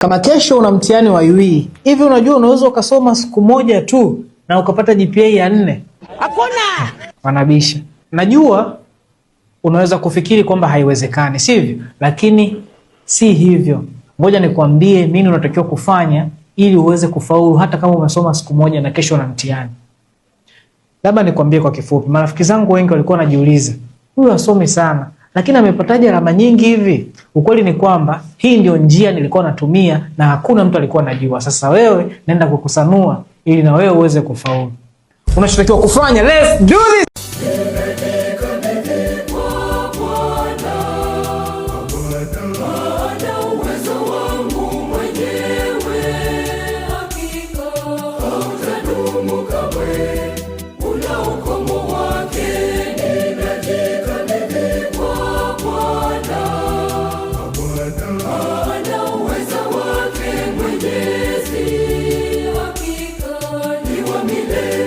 Kama kesho una mtihani wa UE, hivi unajua unaweza ukasoma siku moja tu na ukapata GPA ya 4? Hakuna. Wanabisha. Najua unaweza kufikiri kwamba haiwezekani, sivyo? Lakini si hivyo. Ngoja nikwambie nini unatakiwa kufanya ili uweze kufaulu hata kama umesoma siku moja na kesho una mtihani. Labda nikwambie kwa kifupi. Marafiki zangu wengi walikuwa wanajiuliza, huyu hasomi sana, lakini amepataje alama nyingi hivi? Ukweli ni kwamba hii ndio njia nilikuwa natumia na hakuna mtu alikuwa anajua. Sasa wewe nenda kukusanua ili na wewe uweze kufaulu. Unachotakiwa kufanya, let's do this. Mwenyezi, hakika ni wa milele.